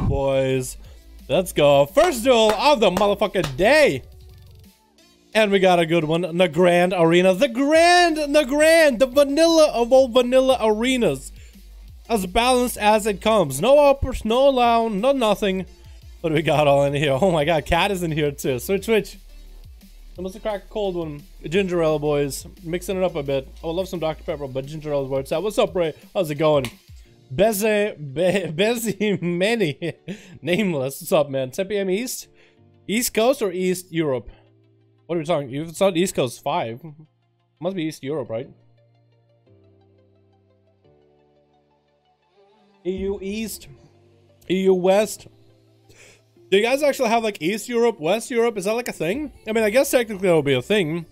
Boys, let's go. First duel of the motherfucking day. And we got a good one. The Grand Arena. The vanilla of all vanilla arenas. As balanced as it comes. No uppers, no down, no nothing. What do we got all in here? Oh my god, Cat is in here too. Switch. I must have cracked a cold one. Ginger ale, boys. Mixing it up a bit. I would love some Dr. Pepper, but ginger ale is where it's at. What's up, Ray? How's it going? Bezzy Many Nameless. What's up, man? 10 p.m. East Coast or East Europe? What are we talking? If it's not East Coast, 5. Must be East Europe, right? EU East, EU West. Do you guys actually have like East Europe, West Europe? Is that like a thing? I mean, I guess technically that would be a thing.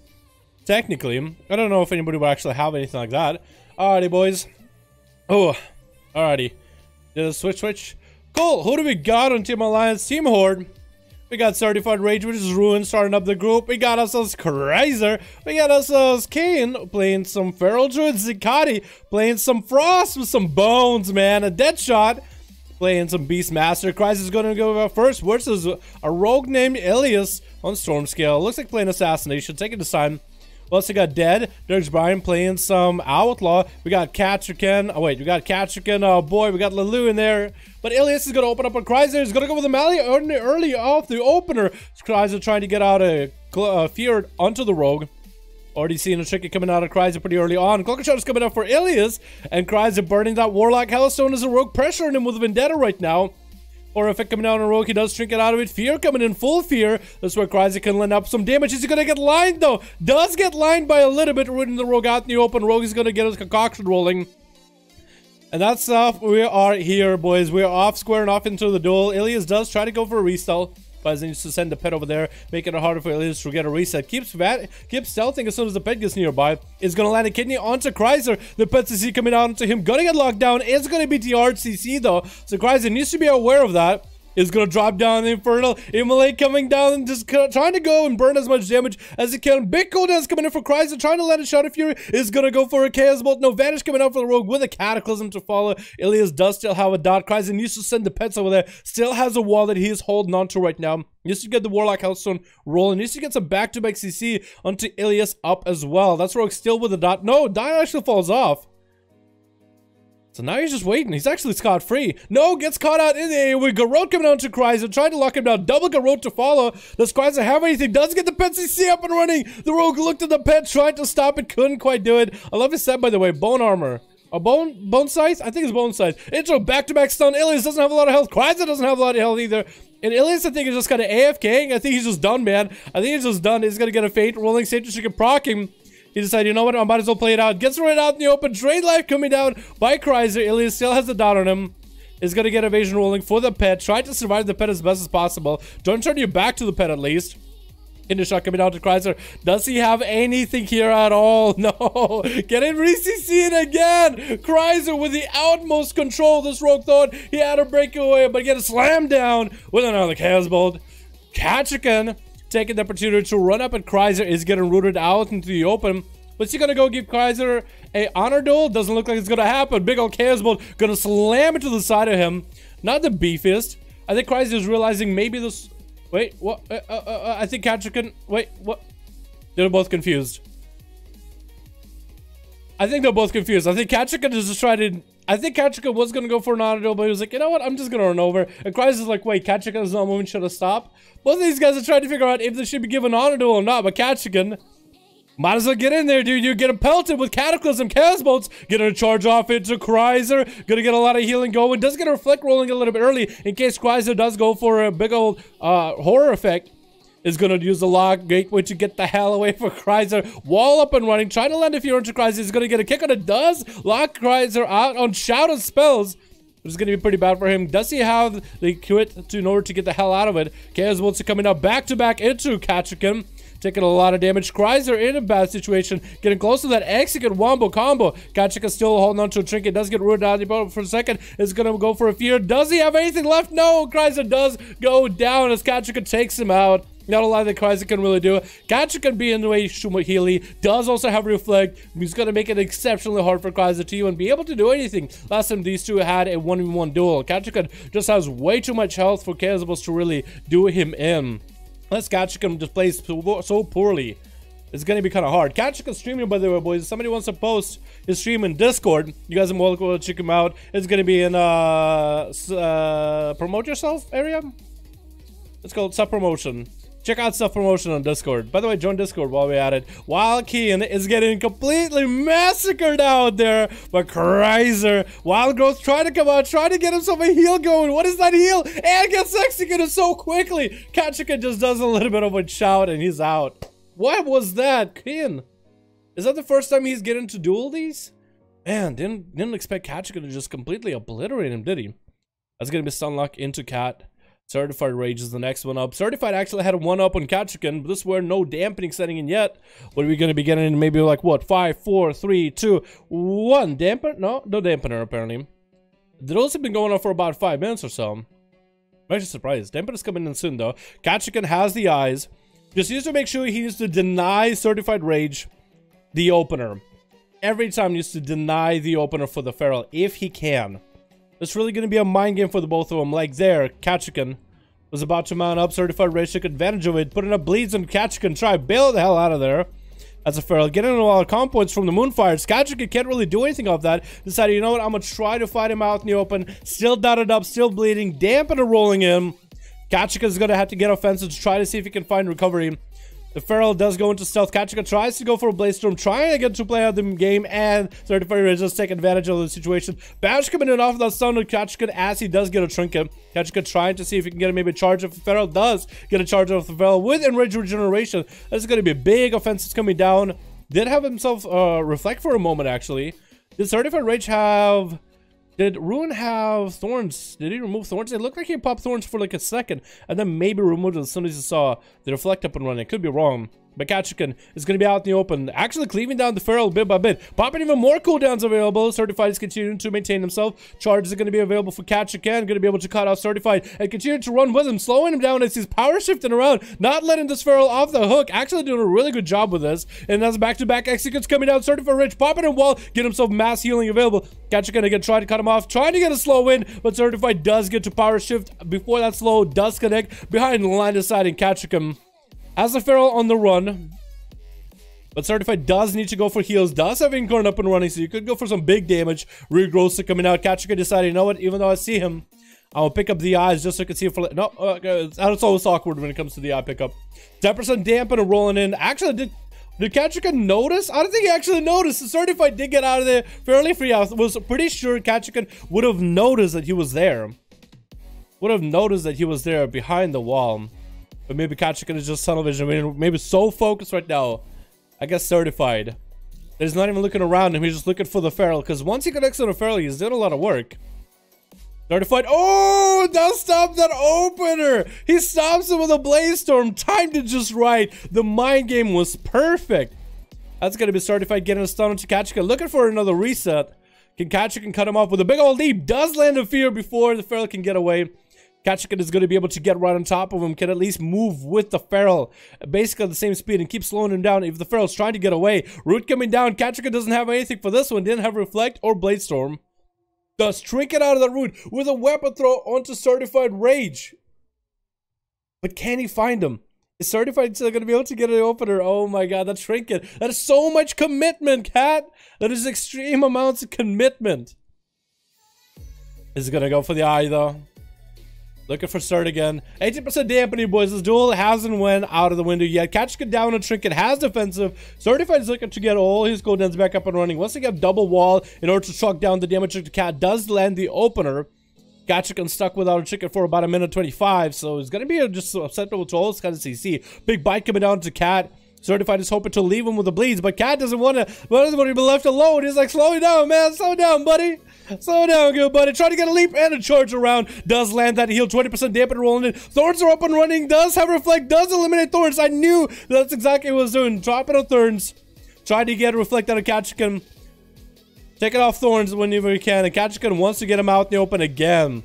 Technically. I don't know if anybody would actually have anything like that. Alrighty, boys. Oh. Alrighty. Did a switch. Cool. Who do we got on Team Alliance? Team Horde. We got Certified Rage, which is Ruin, starting up the group. We got ourselves Kreiser. We got ourselves Kane playing some Feral Druid. Zikati playing some Frost with some bones, man. A Deadshot playing some Beastmaster. Kreiser's going to go first versus a rogue named Elias on Stormscale. Looks like playing Assassination. Taking the time. We also got Dead. Dirks Brian playing some Outlaw. We got Katrikan. Oh, wait. We got Katrikan. Oh, boy. We got Lulu in there. But Elias is going to open up on Kreiser. He's going to go with the Mali early off the opener. Kreiser trying to get out a Fear onto the Rogue. Already seeing a tricky coming out of Kreiser pretty early on. Cloaker is coming up for Elias. And Kreiser burning that Warlock Hellstone as a Rogue, pressuring him with Vendetta right now. Or if it coming down on Rogue, he does trinket out of it. Fear coming in full Fear. That's where Kreiser can lend up some damage. He's going to get lined, though. Does get lined by a little bit, rooting the Rogue out in the open. Rogue is going to get his concoction rolling. And that's we are here, boys. We are off, squaring off into the duel. Ilias does try to go for a restyle. But he needs to send the pet over there, making it harder for Ilias to get a reset. Keeps stealthing as soon as the pet gets nearby. Is going to land a kidney onto Kreiser. The pet CC coming out onto him. Going to get locked down. It's going to be the hard CC though. So Kreiser needs to be aware of that. Is going to drop down the Infernal. Immolate coming down and just trying to go and burn as much damage as he can. Big cooldown coming in for Kreiser, trying to land a Shadow Fury. Is going to go for a Chaos Bolt. No Vanish coming out for the Rogue with a Cataclysm to follow. Ilias does still have a dot. Kreiser needs to send the pets over there. Still has a wall that he is holding on to right now. Needs to get the Warlock Hellstone rolling. Needs to get some back-to-back CC onto Ilias up as well. That's Rogue still with a dot. No, dot actually falls off. So now he's just waiting. He's actually scot-free. No, gets caught out in there with Garrote coming down to Kreiser, trying to lock him down. Double Garrote to follow. Does Kreiser have anything? Does get the pet CC up and running. The Rogue looked at the pet, tried to stop it, couldn't quite do it. I love his set, by the way. Bone armor. A bone scythe? I think it's bone scythe. Intro back-to-back stun. Ilias doesn't have a lot of health. Kreiser doesn't have a lot of health either. And Ilias, I think, is just kind of AFKing. I think he's just done, man. I think he's just done. He's going to get a Fate rolling. Safety she can proc him. He decided, you know what, I might as well play it out. Gets right out in the open. Trade life coming down by Kreiser. Ilias still has the dot on him. Is going to get evasion rolling for the pet. Try to survive the pet as best as possible. Don't turn you back to the pet at least. Into shot coming down to Kreiser. Does he have anything here at all? No. Getting re-CC'd again. Kreiser with the utmost control. This Rogue thought he had a breakaway, but get a slam down with another Chaos Bolt. Katrikan taking the opportunity to run up, and Kreiser is getting rooted out into the open. But is he gonna go give Kreiser a honor duel? Doesn't look like it's gonna happen. Big old Chaos Bolt gonna slam into the side of him. Not the beefiest. I think Kreiser is realizing maybe this. Wait, what? I think Katrikan. Wait, what? They're both confused. I think they're both confused. I think Katrikan is just trying to. I think Katrikan was gonna go for an auto duel, but he was like, you know what? I'm just gonna run over. And Kreiser's like, wait, Katrikan is not moving. Should have stopped. Both of these guys are trying to figure out if they should be given auto duel or not. But Katrikan might as well get in there, dude. You get him pelted with Cataclysm, Chaos Bolts. Gonna charge off into Kreiser. Gonna get a lot of healing going. Does get a reflect rolling a little bit early in case Kreiser does go for a big old horror effect. Is gonna use the lock gateway to get the hell away from Kreiser. Wall up and running. Trying to land a fear into Kreiser. Is gonna get a kick on it. Does lock Kreiser out on Shout of Spells. It's going to be pretty bad for him. Does he have the quit in order to get the hell out of it? Chaos Bolts are coming up back to back into Katrikan. taking a lot of damage. Chrysler in a bad situation, getting close to that execute wombo combo. Kachika still holding on to a trinket, does get ruled out for a second, is gonna go for a fear. Does he have anything left? No, Chrysler does go down as Kachika takes him out. Not a lot that Chrysler can really do. Kachika can be in the way Healy, does also have Reflect. He's going to make it exceptionally hard for Chrysler to even be able to do anything. Last time these two had a 1v1 duel. Kachika just has way too much health for Chaosballs to really do him in. Unless Kachika just plays so poorly, it's going to be kind of hard. Kachika's streaming, by the way, boys. If somebody wants to post his stream in Discord, you guys are welcome to check him out. It's going to be in promote yourself area. Let's go sub-promotion. Check out self-promotion on Discord. By the way, join Discord while we're at it. Wild Keen is getting completely massacred out there by Chrysler. Wild Growth trying to come out, trying to get himself a heal going. What is that heal? And gets executed so quickly. Kachika just does a little bit of a shout and he's out. What was that, Keen? Is that the first time he's getting to duel these? Man, didn't expect Kachika to just completely obliterate him, did he? That's gonna be Stunlock into Cat. Certified Rage is the next one up. Certified actually had a 1-up on Kachikan, but this were no dampening setting in yet. What are we going to be getting in? Maybe like what? 5, 4, 3, 2, 1. Damper? No dampener apparently. The duels have been going on for about 5 minutes or so. I'm actually surprised. Dampener's coming in soon though. Kachikan has the eyes. Just needs to make sure he needs to deny Certified Rage the opener. Every time he needs to deny the opener for the Feral if he can. It's really going to be a mind game for the both of them. Like there, Kachikan was about to mount up. Certified Rage took advantage of it. Putting up bleeds on Kachikan. Try bail the hell out of there. That's a Feral. Getting a lot of comp points from the Moonfires. Kachikan can't really do anything off that. Decided, you know what? I'm going to try to fight him out in the open. Still dotted up. Still bleeding. Dampener rolling in. Kachika is going to have to get offensive to try to see if he can find recovery. The Feral does go into stealth. Kachika tries to go for a Blaze Storm, trying to get to play out the game, and Certified Rage does take advantage of the situation. Bash coming in off of that stun on Kachika as he does get a trinket. Kachika trying to see if he can get maybe a charge off the Feral. Does get a charge off the Feral with Enrage Regeneration. That's going to be big offenses coming down. Did have himself reflect for a moment, actually. Did Certified Rage have... Did Ruin have Thorns? Did he remove Thorns? It looked like he popped Thorns for like a second and then maybe removed it as soon as he saw the Reflect up and running. Could be wrong. But Kachikan is going to be out in the open, actually cleaving down the Feral bit by bit. Popping even more cooldowns available. Certified is continuing to maintain himself. Charges are going to be available for Kachikan. Going to be able to cut off Certified and continue to run with him, slowing him down as he's power shifting around, not letting this Feral off the hook. Actually doing a really good job with this. And that's back-to-back executes coming down. Certified Rage popping in wall, get himself mass healing available. Kachikan again trying to cut him off, trying to get a slow in, but Certified does get to power shift before that slow does connect behind the line of sight, and Kachikan has the Feral on the run. But Certified does need to go for heals, does have Incarn up and running, so you could go for some big damage. Regrowth coming out. Kachika decided, you know what, even though I see him, I'll pick up the eyes just so I can see it for... No, it's always awkward when it comes to the eye pickup. 10% dampen rolling in. Actually, did Kachika notice? I don't think he actually noticed. The Certified did get out of there fairly free. I was pretty sure Kachika would have noticed that he was there. Would have noticed that he was there behind the wall. But maybe Kachika is just tunnel vision. I mean, maybe so focused right now. I guess Certified. He's not even looking around him. He's just looking for the Feral. Because once he connects on the Feral, he's doing a lot of work. Certified. Oh, does stop that opener. He stops him with a Blaze Storm. Timed it just right. The mind game was perfect. That's going to be Certified getting a stun onto Kachika. Looking for another reset. Kachika cut him off with a big old leap. Does land a fear before the Feral can get away. Kachika is going to be able to get right on top of him, can at least move with the Feral, basically at the same speed, and keep slowing him down if the Feral's trying to get away. Root coming down. Kachika doesn't have anything for this one. Didn't have Reflect or Blade Storm. Does Trinket out of the Root with a weapon throw onto Certified Rage. But can he find him? Is Certified still going to be able to get an opener? Oh my god, that Trinket. That is so much commitment, Cat. That is extreme amounts of commitment. Is he going to go for the eye, though? Looking for Cert again. 80% dampening, boys. This duel hasn't went out of the window yet. Kachika down on Trinket, has defensive. Certified is looking to get all his cooldowns back up and running. Once they get double wall in order to truck down the damage to Cat, does land the opener. Kachika stuck without a Trinket for about a minute 25, so it's going to be just acceptable to all this kind of CC. Big bite coming down to Cat. Certified is hoping to leave him with the bleeds, but Cat doesn't want to be left alone. He's like, slow down, man. Slow down, buddy. Slow down, good buddy. Try to get a leap and a charge around. Does land that heal. 20% dampen rolling in. Thorns are up and running. Does have reflect. Does eliminate Thorns. I knew that's exactly what it was doing. Dropping on Thorns. Try to get a reflect out of Ketchikan. Take it off Thorns whenever you can. And Ketchikan wants to get him out in the open again.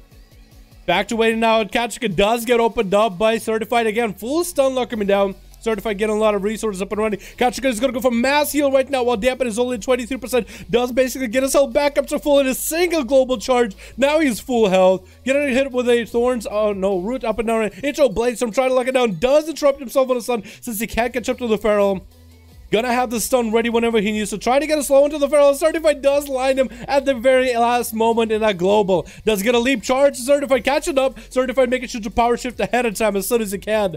Back to waiting now. Ketchikan does get opened up by Certified again. Full stun lock coming down. Certified getting a lot of resources up and running. Ketchikan is going to go for mass heal right now while Dampen is only 23%. Does basically get his health back up to full in a single global charge. Now he's full health. Getting hit with a Thorns. Oh no, Root up and down. Intro Blade, so I'm trying to lock it down. Does interrupt himself on the stun since he can't catch up to the Feral. Gonna have the stun ready whenever he needs to. Try to get a slow into the Feral. Certified does line him at the very last moment in that global. Does get a leap charge. Certified catching up. Certified making sure to power shift ahead of time as soon as he can.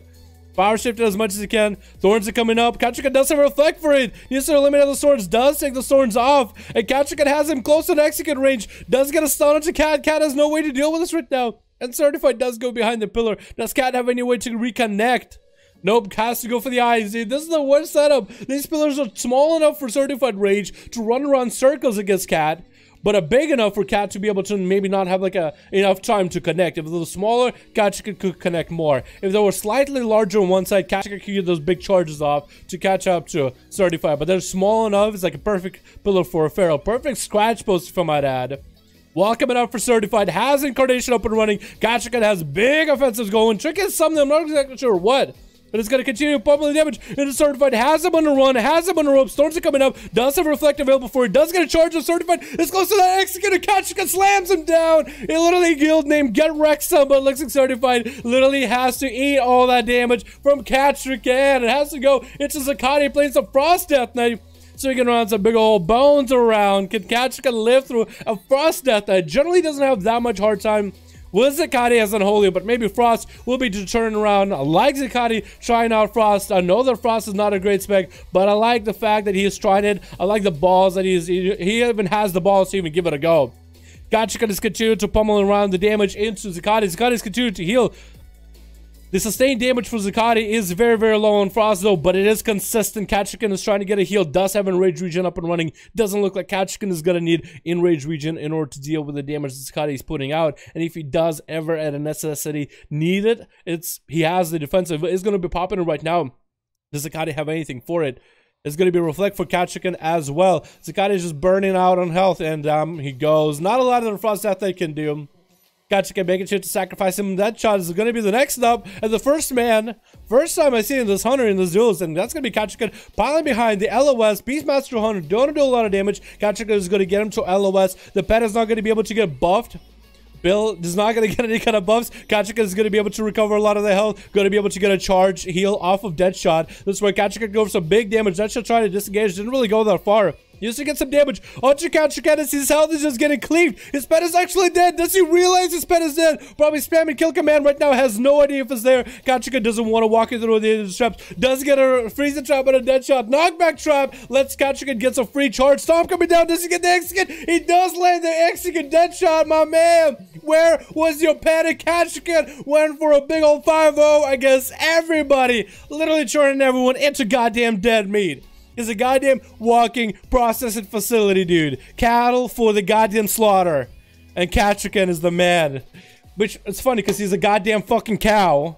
Power shift it as much as he can. Thorns are coming up. Ketchikan does have a reflect for it. Needs to eliminate the Thorns. Does take the Thorns off. And Ketchikan has him close to the execute range. Does get a stun onto Cat. Cat has no way to deal with this right now. And Certified does go behind the pillar. Does Cat have any way to reconnect? Nope, has to go for the eyes, dude. This is the worst setup. These pillars are small enough for Certified Rage to run around circles against Cat, but are big enough for Cat to be able to maybe not have like enough time to connect. If it was a little smaller, Ketchikan could connect more. If they were slightly larger on one side, Ketchikan could get those big charges off to catch up to Certified. But they're small enough. It's like a perfect pillar for a Feral. Perfect scratch post, if I might add. While coming out for Certified, has Incarnation up and running. Ketchikan has big offensives going. Trick is something, I'm not exactly sure what. But it's going to continue pummeling damage into Certified. Has him on the run. Has him on the ropes. Storms are coming up. Does have a reflect available for it. Does get a charge of Certified. It's close to that executor. Ketchikan slams him down. It literally guild name Get Wrecked some, but looks like Certified literally has to eat all that damage from Ketchikan. It has to go into Zakati playing some Frost Death Knight. Swinging around some big old bones around. Can Ketchikan live through a Frost Death Knight? Generally doesn't have that much hard time with Zakati as Unholy, but maybe Frost will be to turn around. I like Zakati trying out Frost. I know that Frost is not a great spec, but I like the fact that he is trying it. I like the balls that he even has the balls to even give it a go. Ketchikan is continuing to pummel around the damage into Zakati. Zakati is continuing to heal. The sustained damage for Zakati is very, very low on Frost though, but it is consistent. Ketchikan is trying to get a heal, does have Enraged Regen up and running. Doesn't look like Ketchikan is going to need Enraged Regen in order to deal with the damage that Zakati is putting out. And if he does ever at a necessity need it, he has the defensive. It's going to be popping right now. Does Zakati have anything for it? It's going to be a reflect for Ketchikan as well. Zakati is just burning out on health, and he goes. Not a lot of the Frost Death they can do. Ketchikan making sure to sacrifice him. That shot is going to be the next up. And the first man, first time I see this Hunter in this duels, and that's going to be Ketchikan piling behind the LOS. Beastmaster Hunter don't do a lot of damage. Ketchikan is going to get him to LOS. The pet is not going to be able to get buffed. Bill is not going to get any kind of buffs. Ketchikan is going to be able to recover a lot of the health. Going to be able to get a charge heal off of Deadshot. This is where Ketchikan goes for some big damage. Deadshot trying to disengage. Didn't really go that far. He used to get some damage onto Ketchikan as his health is just getting cleaved. His pet is actually dead. Does he realize his pet is dead? Probably spamming kill command right now. Has no idea if it's there. Ketchikan doesn't want to walk into the traps. Does get a freezing trap and a dead shot. Knockback trap. Lets Ketchikan get some free charge. Stomp coming down. Does he get the execute? He does land the execute dead shot, my man. Where was your panic? Ketchikan went for a big old 5-0 against everybody. Literally turning everyone into goddamn dead meat. Is a goddamn walking processing facility, dude. Cattle for the goddamn slaughter. And Ketchikan is the man. Which, it's funny because he's a goddamn fucking cow.